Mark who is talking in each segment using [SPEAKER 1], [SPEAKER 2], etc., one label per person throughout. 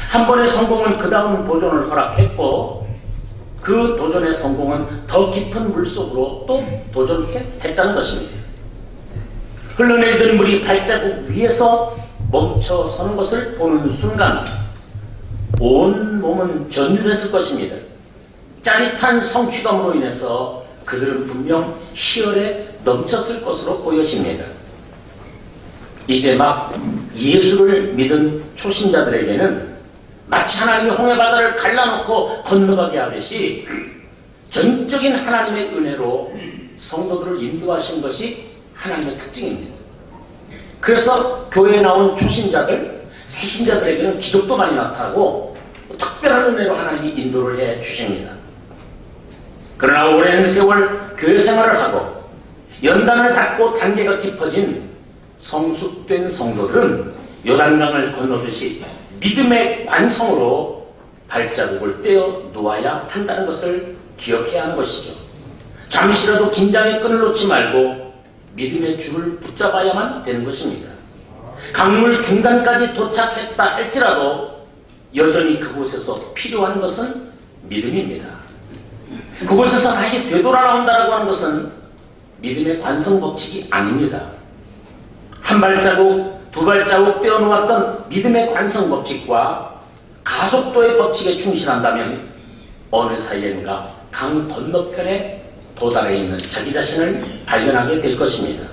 [SPEAKER 1] 한 번의 성공은 그 다음 도전을 허락했고, 그 도전의 성공은 더 깊은 물속으로 또 도전했다는 것입니다. 흘러내리던 물이 발자국 위에서 멈춰서는 것을 보는 순간 온 몸은 전율했을 것입니다. 짜릿한 성취감으로 인해서 그들은 분명 희열에 넘쳤을 것으로 보여집니다. 이제 막 예수를 믿은 초신자들에게는 마치 하나님이 홍해바다를 갈라놓고 건너가게 하듯이 전적인 하나님의 은혜로 성도들을 인도하신 것이 하나님의 특징입니다. 그래서 교회에 나온 초신자들, 새신자들에게는 기적도 많이 나타나고 특별한 은혜로 하나님이 인도를 해 주십니다. 그러나 오랜 세월 교회 생활을 하고 연단을 받고 단계가 깊어진 성숙된 성도들은 요단강을 건너듯이 믿음의 관성으로 발자국을 떼어 놓아야 한다는 것을 기억해야 하는 것이죠. 잠시라도 긴장의 끈을 놓지 말고 믿음의 줄을 붙잡아야만 되는 것입니다. 강물 중간까지 도착했다 할지라도 여전히 그곳에서 필요한 것은 믿음입니다. 그곳에서 다시 되돌아 나온다라고 하는 것은 믿음의 관성 법칙이 아닙니다. 한 발자국, 두 발자국 떼어놓았던 믿음의 관성 법칙과 가속도의 법칙에 충실한다면 어느 사이엔가 강 건너편에 도달해 있는 자기 자신을 발견하게 될 것입니다.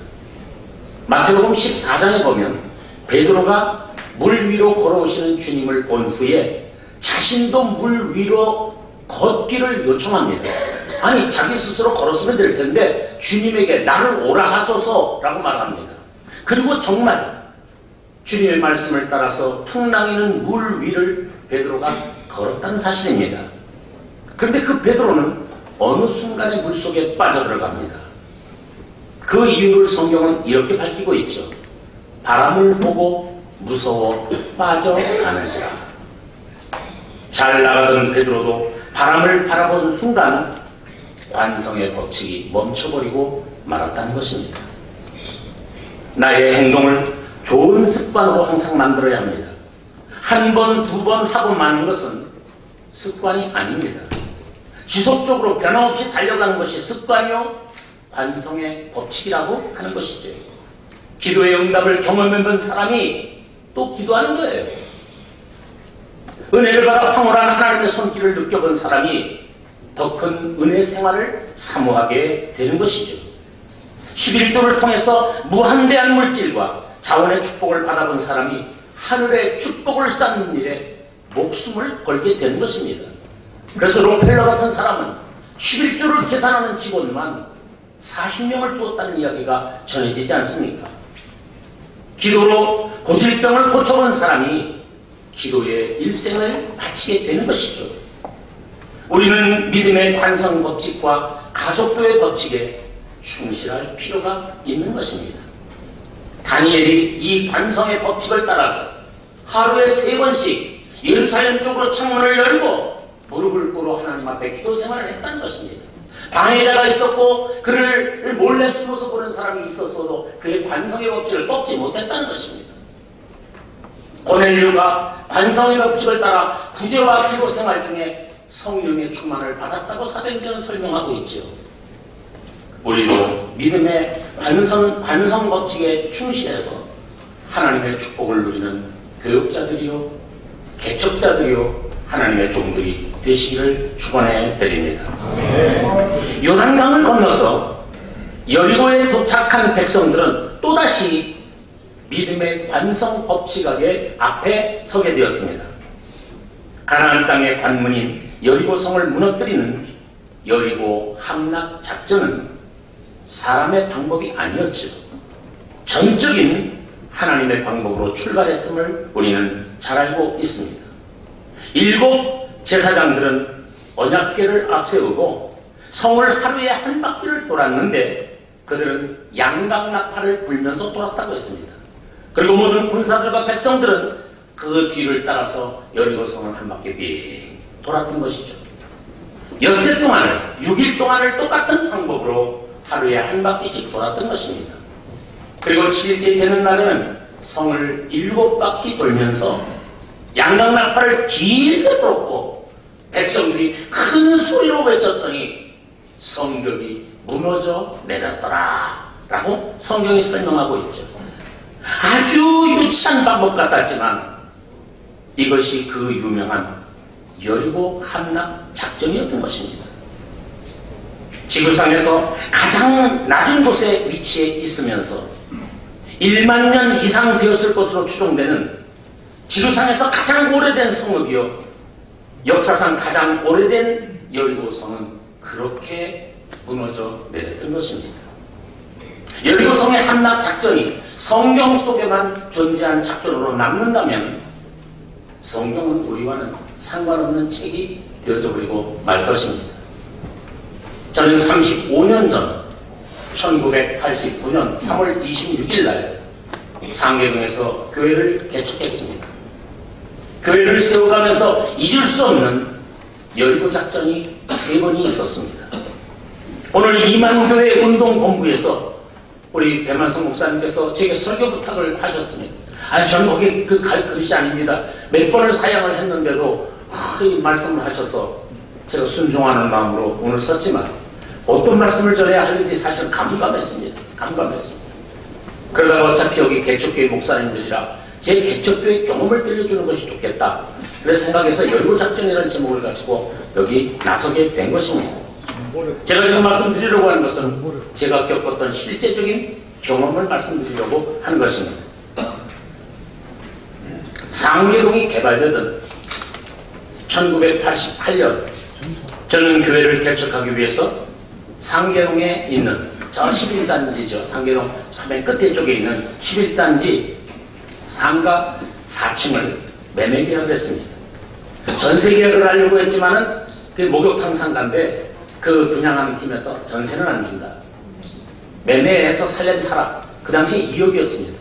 [SPEAKER 1] 마태복음 14장에 보면 베드로가 물 위로 걸어오시는 주님을 본 후에 자신도 물 위로 걷기를 요청합니다. 아니, 자기 스스로 걸었으면 될 텐데 주님에게 나를 오라 하소서라고 말합니다. 그리고 정말 주님의 말씀을 따라서 퉁랑이는 물 위를 베드로가 걸었다는 사실입니다. 그런데 그 베드로는 어느 순간에 물속에 빠져들어갑니다. 그 이유를 성경은 이렇게 밝히고 있죠. 바람을 보고 무서워 빠져가는지라. 잘 나가던 베드로도 바람을 바라본 순간 관성의 법칙이 멈춰버리고 말았다는 것입니다. 나의 행동을 좋은 습관으로 항상 만들어야 합니다. 한 번, 두 번 하고 마는 것은 습관이 아닙니다. 지속적으로 변함없이 달려가는 것이 습관이요 관성의 법칙이라고 하는 것이죠. 기도의 응답을 경험해본 사람이 또 기도하는 거예요. 은혜를 받아 황홀한 하나님의 손길을 느껴본 사람이 더 큰 은혜 생활을 사모하게 되는 것이죠. 11조를 통해서 무한대한 물질과 자원의 축복을 받아본 사람이 하늘의 축복을 쌓는 일에 목숨을 걸게 되는 것입니다. 그래서 록펠러 같은 사람은 11조를 계산하는 직원만 40명을 두었다는 이야기가 전해지지 않습니까? 기도로 고질병을 고쳐본 사람이 기도의 일생을 바치게 되는 것이죠. 우리는 믿음의 관성 법칙과 가속도의 법칙에 충실할 필요가 있는 것입니다. 다니엘이 이 관성의 법칙을 따라서 하루에 3번씩 예루살렘 쪽으로 창문을 열고 무릎을 꿇어 하나님 앞에 기도 생활을 했다는 것입니다. 방해자가 있었고 그를 몰래 숨어서 보는 사람이 있었어도 그의 관성의 법칙을 꺾지 못했다는 것입니다. 고넬료가 관성의 법칙을 따라 구제와 기도 생활 중에 성령의 충만을 받았다고 사도행전은 설명하고 있죠. 우리도 믿음의 관성 법칙에 충실해서 하나님의 축복을 누리는 교육자들이요 개척자들이요 하나님의 종들이 되시기를 축원해 드립니다. 요단강을 건너서 여리고에 도착한 백성들은 또다시 믿음의 관성 법칙하게 앞에 서게 되었습니다. 가나안 땅의 관문인 여리고성을 무너뜨리는 여리고 함락 작전은 사람의 방법이 아니었죠. 전적인 하나님의 방법으로 출발했음을 우리는 잘 알고 있습니다. 7 제사장들은 언약궤를 앞세우고 성을 하루에 한 바퀴를 돌았는데 그들은 양강나팔을 불면서 돌았다고 했습니다. 그리고 모든 군사들과 백성들은 그 뒤를 따라서 여리고성을 한 바퀴 빙 돌았던 것이죠. 엿새 동안을 6일 동안을 똑같은 방법으로 하루에 한 바퀴씩 돌았던 것입니다. 그리고 7일째 되는 날에는 성을 7바퀴 돌면서 양강나팔을 길게 불었고 백성들이 큰 소리로 외쳤더니 성벽이 무너져 내렸더라 라고 성경이 설명하고 있죠. 아주 유치한 방법 같았지만 이것이 그 유명한 여리고 함락 작전이었던 것입니다. 지구상에서 가장 낮은 곳에 위치해 있으면서 1만 년 이상 되었을 것으로 추정되는 지구상에서 가장 오래된 성읍이요, 역사상 가장 오래된 여리고성은 그렇게 무너져 내렸던 것입니다. 여리고성의 함락 작전이 성경 속에만 존재한 작전으로 남는다면 성경은 우리와는 상관없는 책이 되어져 버리고 말 것입니다. 저는 35년 전 1989년 3월 26일 날 상계동에서 교회를 개척했습니다. 교회를 세워가면서 잊을 수 없는 여리고 작전이 3번이 있었습니다. 오늘 이만교회 운동본부에서 우리 배만성 목사님께서 제게 설교 부탁을 하셨습니다. 저는 거기 갈 그릇이 아닙니다. 몇 번을 사양을 했는데도 이 말씀을 하셔서 제가 순종하는 마음으로 오늘 썼지만 어떤 말씀을 전해야 할지 사실 감감했습니다. 그러다가 어차피 여기 개척교회 목사님들이라 제 개척교회 경험을 들려주는 것이 좋겠다. 그래서 생각해서 여리고 작전이라는 제목을 가지고 여기 나서게 된 것입니다. 제가 지금 말씀드리려고 하는 것은 제가 겪었던 실제적인 경험을 말씀드리려고 하는 것입니다. 상계동이 개발되던 1988년 저는 교회를 개척하기 위해서 상계동에 있는 저 11단지죠. 상계동 맨 끝에 쪽에 있는 11단지 상가 4층을 매매 계약을 했습니다. 전세 계약을 하려고 했지만은 그 목욕탕 상가인데 그 분양하는 팀에서 전세는 안 준다. 매매해서 살려면 사라. 그 당시 2억이었습니다.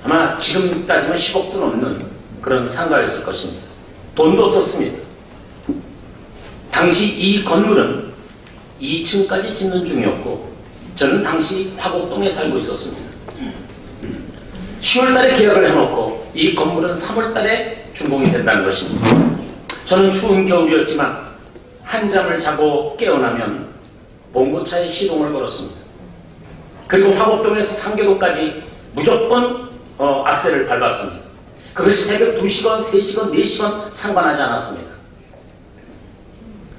[SPEAKER 1] 아마 지금 따지면 10억도 넘는 그런 상가였을 것입니다. 돈도 없었습니다. 당시 이 건물은 2층까지 짓는 중이었고 저는 당시 화곡동에 살고 있었습니다. 10월 달에 계약을 해놓고 이 건물은 3월 달에 준공이 된다는 것입니다. 저는 추운 겨울이었지만 한잠을 자고 깨어나면 봉고차에 시동을 걸었습니다. 그리고 화곡동에서 상계동까지 무조건 악셀을 밟았습니다. 그것이 새벽 2시간, 3시간, 4시간 상관하지 않았습니다.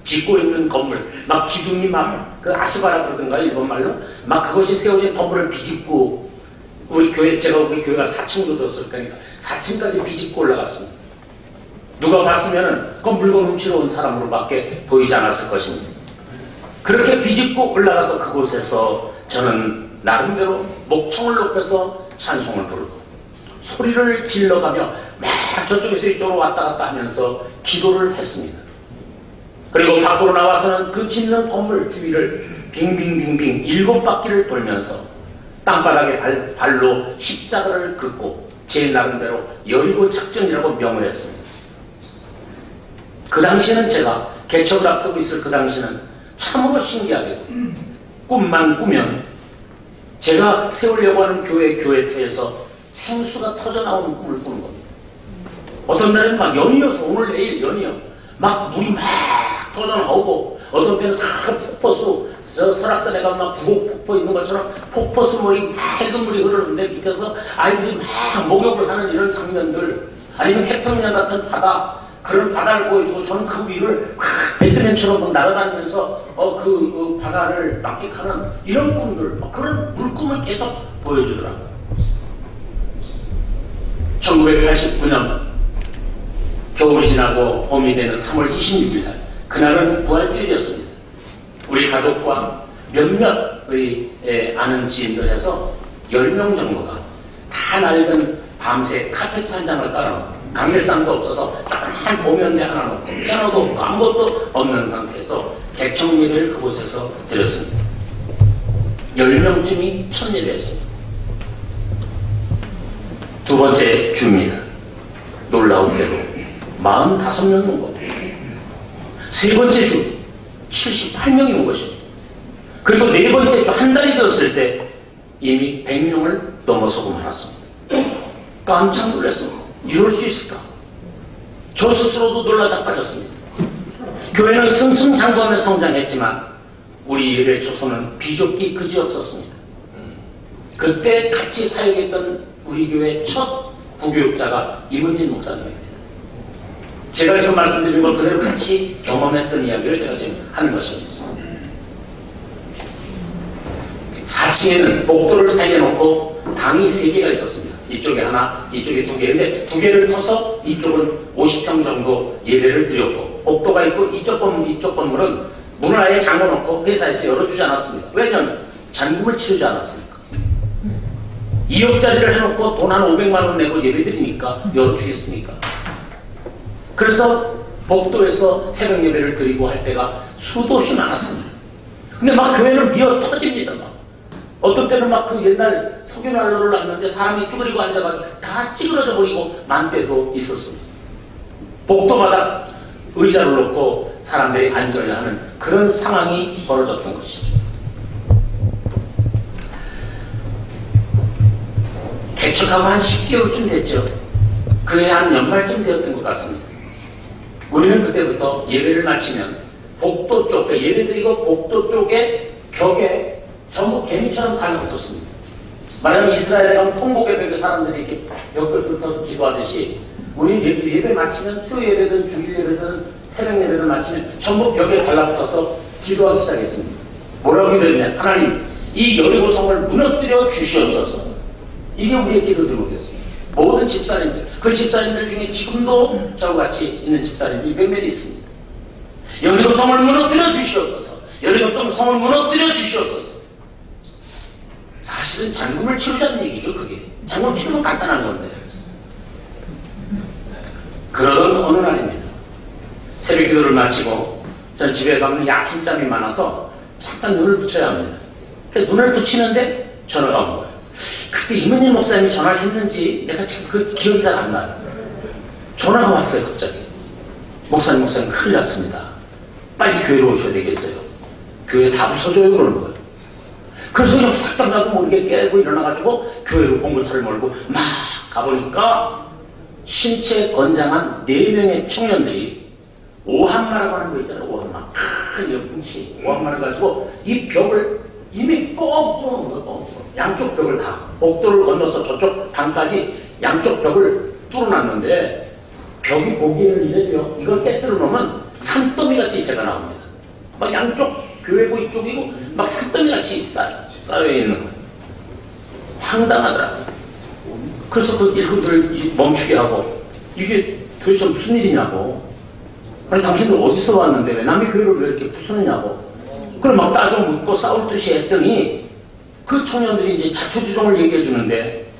[SPEAKER 1] 짓고 있는 건물, 막 기둥이 막 그 아스바라 그러던가 일본 말로 막 그것이 세워진 건물을 비집고 우리 교회가 4층도 뒀을 거니까 4층까지 비집고 올라갔습니다. 누가 봤으면은 그 물건 훔치러 온 사람으로밖에 보이지 않았을 것입니다. 그렇게 비집고 올라가서 그곳에서 저는 나름대로 목청을 높여서 찬송을 부르고 소리를 질러가며 막 저쪽에서 이쪽으로 왔다 갔다 하면서 기도를 했습니다. 그리고 밖으로 나와서는 그 짓는 건물 주위를 빙빙빙빙 7바퀴를 돌면서 땅바닥에 발로 십자가를 긋고 제 나름대로 여리고 작전이라고 명을 했습니다. 그 당시에는 제가 개척을 앞두고 있을 그 당시에는 참으로 신기하게도 꿈만 꾸면 제가 세우려고 하는 교회터에서 생수가 터져나오는 꿈을 꾸는 겁니다. 어떤 날은 막 연이어서 오늘 내일 연이어 막 물이 막 터져나오고 어떤 때는 다 폭포수 설악산에가 막 구곡폭포 있는 것처럼 폭포수 물이 맑은 물이 흐르는데 밑에서 아이들이 막 목욕을 하는 이런 장면들, 아니면 태평양 같은 바다, 그런 바다를 보여주고 저는 그 위를 배트맨처럼 날아다니면서 그 바다를 만끽하는 이런 꿈들, 그런 물꿈을 계속 보여주더라고요. 1989년 겨울이 지나고 봄이 되는 3월 26일 날, 그날은 부활주일이었습니다. 우리 가족과 몇몇 우리 아는 지인들 해서 10명 정도가 다 낡은 밤새 카페트 한 장을 깔아놓고 강례상도 없어서 조그만 보면대 하나 놓고 피아노도 없고 아무것도 없는 상태에서 개척 예배를 그곳에서 드렸습니다. 10명쯤이 첫 예배였습니다. 두 번째 주입니다. 놀라운데도 45명 온 겁니다. 세 번째 주 78명이 온 것입니다. 그리고 네 번째 주 한 달이 되었을 때 이미 100명을 넘어서고 말았습니다. 깜짝 놀랐습니다. 이럴 수 있을까? 저 스스로도 놀라 자빠졌습니다. 교회는 승승장구하며 성장했지만 우리 예배 초소는 비좁기 그지없었습니다. 그때 같이 사역했던 우리 교회 첫 부교육자가 임은진 목사님입니다. 제가 지금 말씀드린 걸 그대로 같이 경험했던 이야기를 제가 지금 하는 것입니다. 4층에는 복도를 사이에 놓고 방이 3개가 있었습니다. 이쪽에 하나, 이쪽에 2개인데 2개를 터서 이쪽은 50평 정도 예배를 드렸고, 복도가 있고 이쪽 건물은 문을 아예 잠궈놓고 회사에서 열어주지 않았습니다. 왜냐하면 잔금을 치르지 않았습니까? 2억짜리를 해놓고 돈 한 500만 원 내고 예배 드리니까 열어주겠습니까? 그래서 복도에서 새벽 예배를 드리고 할 때가 수도 없이 많았습니다. 근데 막 교회는 미어 터집니다. 막. 어떤 때는 막 그 옛날 소규난로를 놨는데 사람이 쭈그리고 앉아가지고 다 찌그러져 버리고 만 때도 있었습니다. 복도마다 의자를 놓고 사람들이 앉아야 하는 그런 상황이 벌어졌던 것이죠. 개척하고 한 10개월쯤 됐죠. 그해 한 연말쯤 되었던 것 같습니다. 우리는 그때부터 예배를 마치면 복도 쪽, 예배 드리고 복도 쪽에 벽에 전부 개미처럼 달라붙었습니다. 말하면 이스라엘에 가면 통곡의 벽에 사람들이 이렇게 벽을 붙어서 기도하듯이 우리 예배 마치면 수요 예배든 주일 예배든 새벽 예배든 마치면 전부 벽에 달라붙어서 기도하기 시작했습니다. 뭐라고 기도했냐? 하나님, 이 여리고 성을 무너뜨려 주시옵소서. 이게 우리의 기도 제목이었습니다. 모든 집사님들, 그 집사님들 중에 지금도 저와 같이 있는 집사님들이 몇몇 있습니다. 여리고 성을 무너뜨려 주시옵소서. 여리고 성을 무너뜨려 주시옵소서. 사실은 잔금을 치르자는 얘기죠. 그게 잔금 치르면 간단한 건데. 그러던 어느 날입니다. 새벽 기도를 마치고 전 집에 가면 야침잠이 많아서 잠깐 눈을 붙여야 합니다. 눈을 붙이는데 전화가 온 거예요. 그때 이문희 목사님이 전화를 했는지 내가 지금 그 기억이 잘 안 나요. 전화가 왔어요. 갑자기. 목사님 큰일 났습니다. 빨리 교회로 오셔야 되겠어요. 교회 다 부서져요. 그러는 거예요. 그래서 그냥 훌떡 나도 모르게 깨고 일어나가지고 교회로 봉고차를 몰고 막 가보니까 신체 건장한 4명의 청년들이 오한마라고 하는 거 있잖아요. 오한마. 큰 연풍시 오한마를 가지고 이 벽을 이미 뻥 양쪽 벽을 다 복도를 건너서 저쪽 방까지 양쪽 벽을 뚫어놨는데 벽이 보기에는 이래도요. 이걸 깨뜨려 놓으면 산더미같이 제가 나옵니다. 막 양쪽 교회고 이쪽이고 막 산더미같이 쌓여있는 거예요. 황당하더라고요. 그래서 그 일꾼들을 멈추게 하고 이게 도대체 무슨 일이냐고. 아니 당신들 어디서 왔는데 왜 남의 교회를 왜 이렇게 부수느냐고. 그걸 막 따져 묻고 싸울 듯이 했더니 그 청년들이 이제 자초지종을 얘기해 주는데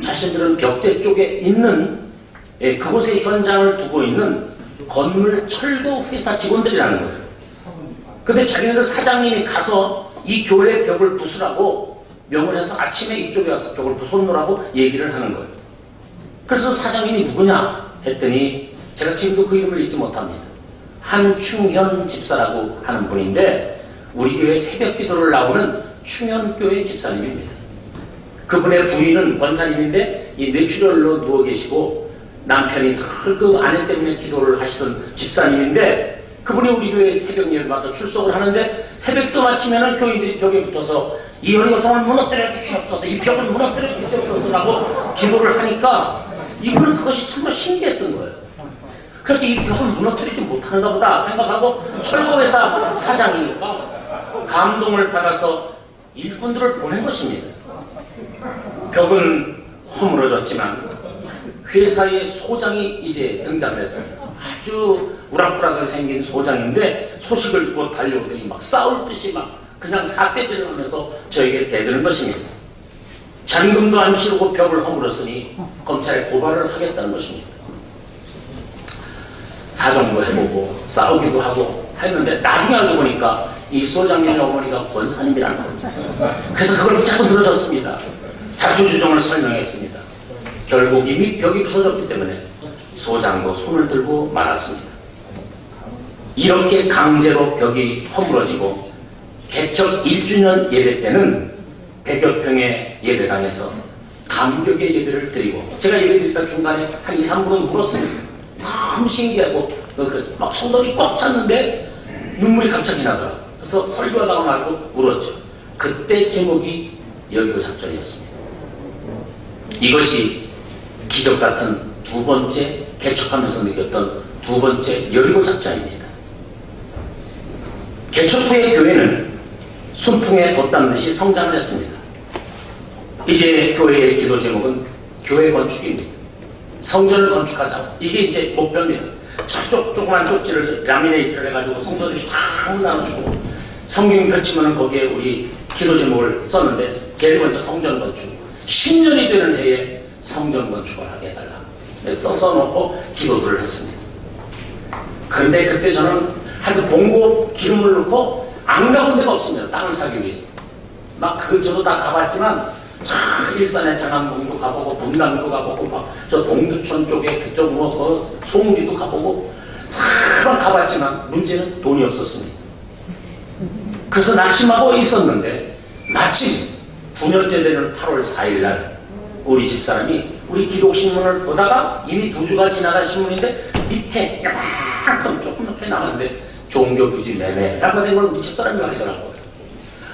[SPEAKER 1] 자신들은 벽제 쪽에 있는 그곳의 현장을 두고 있는 건물 철도 회사 직원들이라는 거예요. 근데 자기네들 사장님이 가서 이 교회 벽을 부수라고 명을 해서 아침에 이쪽에 와서 벽을 부숴놓으라고 얘기를 하는 거예요. 그래서 사장님이 누구냐 했더니 제가 지금도 그 이름을 잊지 못합니다. 한충현 집사라고 하는 분인데 우리 교회 새벽 기도를 나오는 충현교회 집사님입니다. 그분의 부인은 권사님인데 이 뇌출혈로 누워 계시고 남편이 그 아내 때문에 기도를 하시던 집사님인데 그분이 우리 교회 새벽 예배마다 출석을 하는데 새벽도 마치면은 교인들이 벽에 붙어서 이 여리고성을 무너뜨려 주시옵소서, 이 벽을 무너뜨려 주시옵소서라고 기도를 하니까 이분은 그것이 정말 신기했던 거예요. 그래서 이 벽을 무너뜨리지 못하는가 보다 생각하고 철거회사 사장이니까 감동을 받아서 일꾼들을 보낸 것입니다. 벽은 허물어졌지만 회사의 소장이 이제 등장을 했습니다. 아주 우락부락하게 생긴 소장인데 소식을 듣고 달려오더니 막 싸울 듯이 막 그냥 삿대질을 하면서 저에게 대드는 것입니다. 잔금도 안 치르고 벽을 허물었으니 검찰에 고발을 하겠다는 것입니다. 사정도 해보고 싸우기도 하고 했는데 나중에 알고 보니까 이 소장님의 어머니가 권사님이라는 겁니다. 그래서 그걸 붙잡고 늘어졌습니다. 자초지종을 설명했습니다. 결국 이미 벽이 부서졌기 때문에 소장도 손을 들고 말았습니다. 이렇게 강제로 벽이 허물어지고 개척 1주년 예배 때는 100여 평의 예배당에서 감격의 예배를 드리고 제가 예배 드리다 중간에 한 2, 3분은 울었습니다. 너무 신기하고 그래서 막 손들이 꽉 찼는데 눈물이 갑자기 나더라. 그래서 설교하다가 말고 울었죠. 그때 제목이 여리고 작전이었습니다. 이것이 기적 같은 두 번째 개척하면서 느꼈던 두 번째 여리고 작전입니다. 개척 후의 교회는 순풍에 돋다는 듯이 성장을 했습니다. 이제 교회의 기도 제목은 교회 건축입니다. 성전을 건축하자. 이게 이제 목표입니다. 조그만 쪽지를 라미네이트를 해가지고 성도들이 다 나눠주고 성경 펼치면 거기에 우리 기도 제목을 썼는데 제일 먼저 성전 건축. 10년이 되는 해에 성전 건축을 하게 해달라. 써놓고 기도를 했습니다. 그런데 그때 저는 하여튼 봉고 기름을 넣고 안 가본 데가 없습니다. 땅을 사기 위해서. 막 저도 다 가봤지만 일산의 장안봉도 가보고 분당도 가보고 막 저 동두천 쪽에 그쪽 소무리도 가보고 사람 가봤지만 문제는 돈이 없었습니다. 그래서 낙심하고 있었는데 마침 9년째 되는 8월 4일 날 우리 집사람이 우리 기독신문을 보다가 이미 2주가 지나간 신문인데 밑에 약간 조그맣게 나왔는데 종교부지 매매라고 된 걸 우리 집사람이 알더라고요.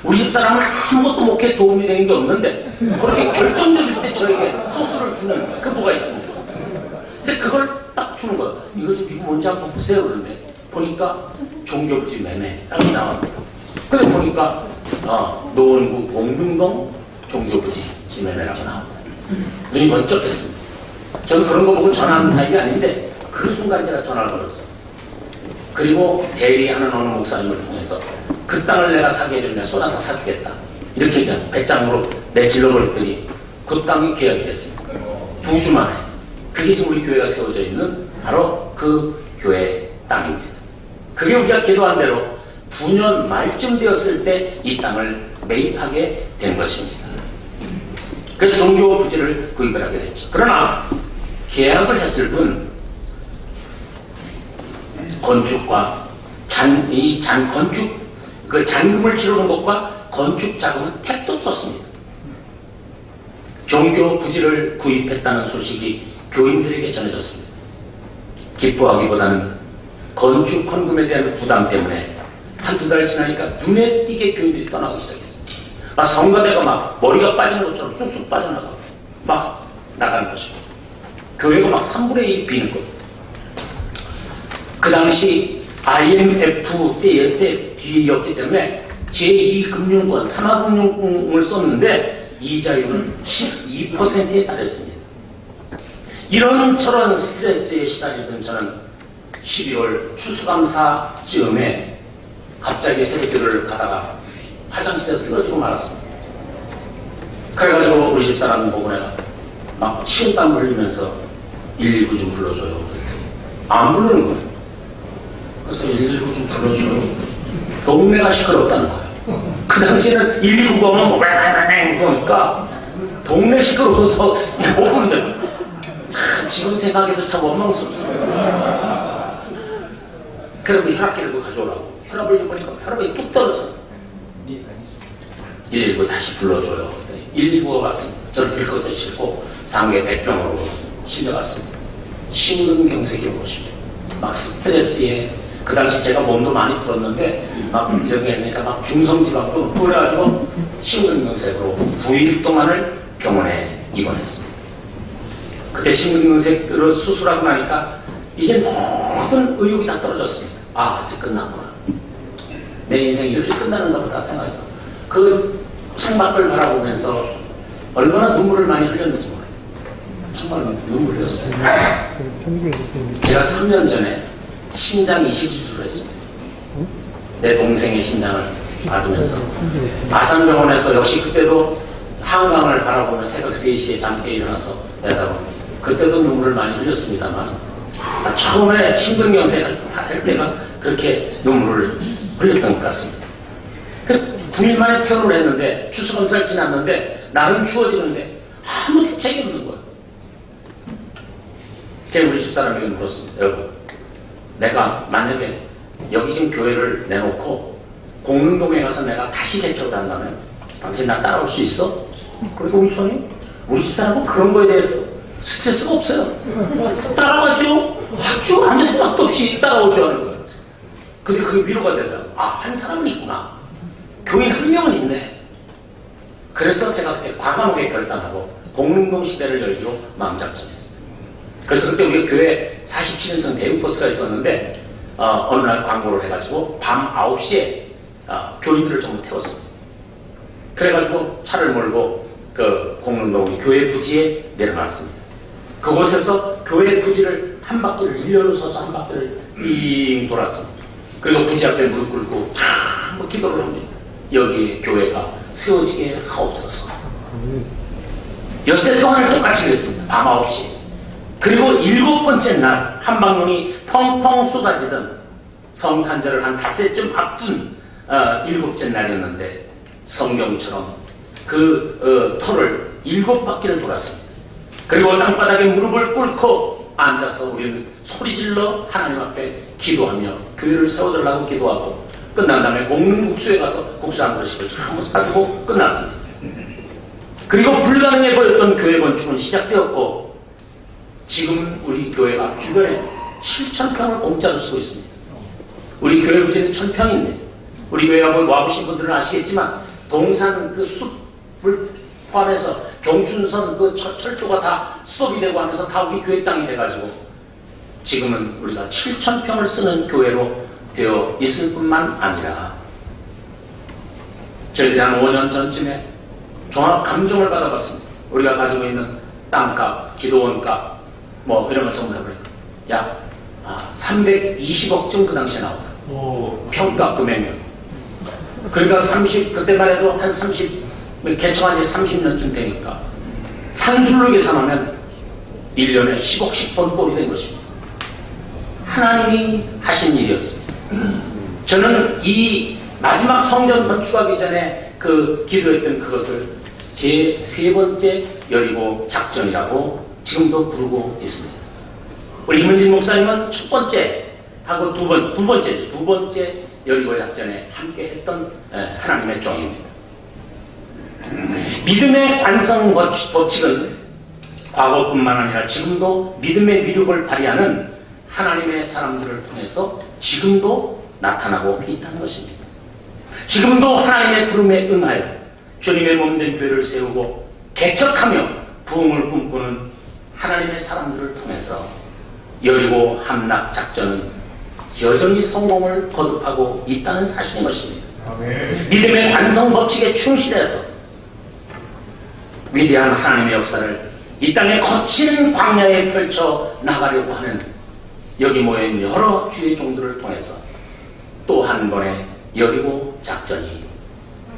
[SPEAKER 1] 우리 집사람은 아무것도 목회에 도움이 되는 게 없는데 그렇게 결정적일 때 저에게 소스를 주는 그 뭐가 있습니다. 근데 그걸 딱 주는 거예요. 이거 뭔지 한번 보세요. 그러는데 보니까 종교부지 매매라고 나옵니다. 그래 보니까 노원구 공릉동 종교부지 매매라고 나옵니다. 눈이 번쩍했습니다. 저는 그런 거 보고 전화하는 타입이 아닌데 그 순간 제가 전화를 걸었어요. 그리고 대리하는 어느 목사님을 통해서 그 땅을 내가 사게 해주면 쏟아 다 사주겠다. 이렇게 그냥 배짱으로 내질러 버렸더니 그 땅이 계약이 됐습니다. 2주 만에. 그게 지금 우리 교회가 세워져 있는 바로 그 교회 땅입니다. 그게 우리가 기도한 대로 9년 말쯤 되었을 때 이 땅을 매입하게 된 것입니다. 그래서 종교 부지를 구입을 하게 됐죠. 그러나 계약을 했을 뿐 건축과 건축 그 잔금을 치르는 것과 건축 자금은 택도 없었습니다. 종교 부지를 구입했다는 소식이 교인들에게 전해졌습니다. 기뻐하기보다는 건축 헌금에 대한 부담 때문에 한두 달 지나니까 눈에 띄게 교인들이 떠나기 시작했습니다. 막 성가대가 막 머리가 빠지는 것처럼 쑥쑥 빠져나가고 막 나가는 것입니다. 교회가 막 3분의 1 비는 것. 그 당시 IMF 때 뒤였기 때문에 제2금융권, 산하금융을 썼는데 이자율은 12%에 달했습니다. 이런저런 스트레스에 시달리던 저는 12월 추수감사 즈음에 갑자기 새벽기도를 가다가 화장실에서 쓰러지고 말았습니다. 그래가지고 우리 집사람 보고 내가 막 식은땀 흘리면서 119 좀 불러줘요. 안 부르는 거예요. 그래서 119 좀 불러줘요. 동네가 시끄럽다는 거예요. 그 당시에는 119가 오면 무서우니까 동네 시끄러워서 못 부른다는 거예요. 참 지금 생각해도 참 원망스럽습니다. 그러면 혈압계를 가져오라고 혈압을 줘보니까 혈압이 뚝 떨어져. 119 다시 불러줘요. 119가 왔습니다. 저를 들것에 싣고 상계 백병으로 실려갔습니다. 심근경색이 오십니다. 막 스트레스에 그 당시 제가 몸도 많이 풀었는데 막 이런 게 있으니까 막 중성지방도 그래가지고 심근경색으로 9일 동안을 병원에 입원했습니다. 그때 심근경색으로 수술하고 나니까 이제 모든 의욕이 다 떨어졌습니다. 아, 이제 끝났구나. 내 인생이 이렇게 끝나는가 보다 생각했어. 그 창밖을 바라보면서 얼마나 눈물을 많이 흘렸는지 모르겠어요. 정말 눈물 흘렸어요. 제가 3년 전에 신장 이식 수술을 했습니다. 내 동생의 신장을 받으면서 아산병원에서 역시 그때도 한강을 바라보며 새벽 3시에 잠깨 일어나서 내다봅니다. 그때도 눈물을 많이 흘렸습니다만 처음에 심근경색을 할 때가 그렇게 눈물을 흘렸던 것 같습니다. 9일 만에 퇴원을 했는데 추수검사를 지났는데 나름 추워지는데 아무 대책이 없는 거예요. 그래서 우리 집사람에게 물었습니다. 여러분, 내가 만약에 여기 지금 교회를 내놓고 공릉동에 가서 내가 다시 개척을 한다면 당신 나 따라올 수 있어? 그리고 우리 집사람은 그런 거에 대해서 스트레스가 없어요. 따라가죠. 아주 아무 생각도 없이 따라올 줄 아는 거예요. 근데 그게 위로가 되더라고요. 아, 한 사람은 있구나. 교인 한 명은 있네. 그래서 제가 그때 과감하게 결단하고 공릉동 시대를 열기로 마음작정했어요. 그래서 그때 우리 교회 47인승 대우버스가 있었는데 어느 날 광고를 해가지고 밤 9시에 교인들을 전부 태웠습니다. 그래가지고 차를 몰고 그 공릉동 교회 부지에 내려놨습니다. 그곳에서 교회 부지를 한 바퀴를 일렬로 서서 한 바퀴를 빙 돌았습니다. 그리고 부지 앞에 무릎 꿇고 한번 기도를 합니다. 여기에 교회가 세워지게 하옵소서. 엿새 동안을 똑같이 그랬습니다. 밤 9시. 그리고 7번째 날 한방눈이 펑펑 쏟아지던 성탄절을 한 닷새쯤 앞둔 7째 날이었는데 성경처럼 그 터를 7바퀴를 돌았습니다. 그리고 땅바닥에 무릎을 꿇고 앉아서 우리는 소리질러 하나님 앞에 기도하며 교회를 세워달라고 기도하고 끝난 다음에 공릉국수에 가서 국수 한 그릇씩을 한번 사주고 끝났습니다. 그리고 불가능해 보였던 교회 건축은 시작되었고 지금 우리 교회가 주변에 7,000평을 공짜로 쓰고 있습니다. 우리 교회 부지는 1,000평인데 우리 교회 한번 와보신 분들은 아시겠지만 동산 그 숲을 포함해서 경춘선 그 철도가 다 수업이 되고 하면서 다 우리 교회 땅이 돼가지고 지금은 우리가 7,000평을 쓰는 교회로 되어 있을 뿐만 아니라 저희들이 한 5년 전쯤에 종합 감정을 받아봤습니다. 우리가 가지고 있는 땅값, 기도원값 뭐 이런 걸 전부 해보니까 약 320억쯤 그 당시에 나오더라고요. 평가 금액은. 그러니까 그때만 해도 한 30, 개척한 지 30년쯤 되니까 산술로 계산하면 1년에 10억씩 번 꼴이 된 것입니다. 하나님이 하신 일이었습니다. 저는 이 마지막 성전 건축하기 전에 그 기도했던 그것을 제 3번째 여리고 작전이라고 지금도 부르고 있습니다. 우리 이문진 목사님은 첫 번째 하고 두 번째 여리고 작전에 함께 했던 하나님의 종입니다. 믿음의 관성 법칙은 과거뿐만 아니라 지금도 믿음의 미력을 발휘하는 하나님의 사람들을 통해서 지금도 나타나고 있다는 것입니다. 지금도 하나님의 부름에 응하여 주님의 몸된 교회를 세우고 개척하며 부흥을 꿈꾸는 하나님의 사람들을 통해서 여리고 함락 작전은 여전히 성공을 거듭하고 있다는 사실인 것입니다. 아멘. 믿음의 관성 법칙에 충실해서 위대한 하나님의 역사를 이 땅의 거친 광야에 펼쳐 나가려고 하는 여기 모인 여러 주의 종들을 통해서 또 한 번의 여리고 작전이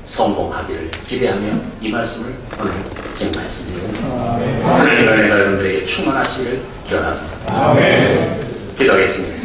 [SPEAKER 1] 성공하기를 기대하며 이 말씀을 오늘 증거했습니다. 하나님의 은혜가 여러분들에게 충만하시기를 기원합니다. 기도하겠습니다.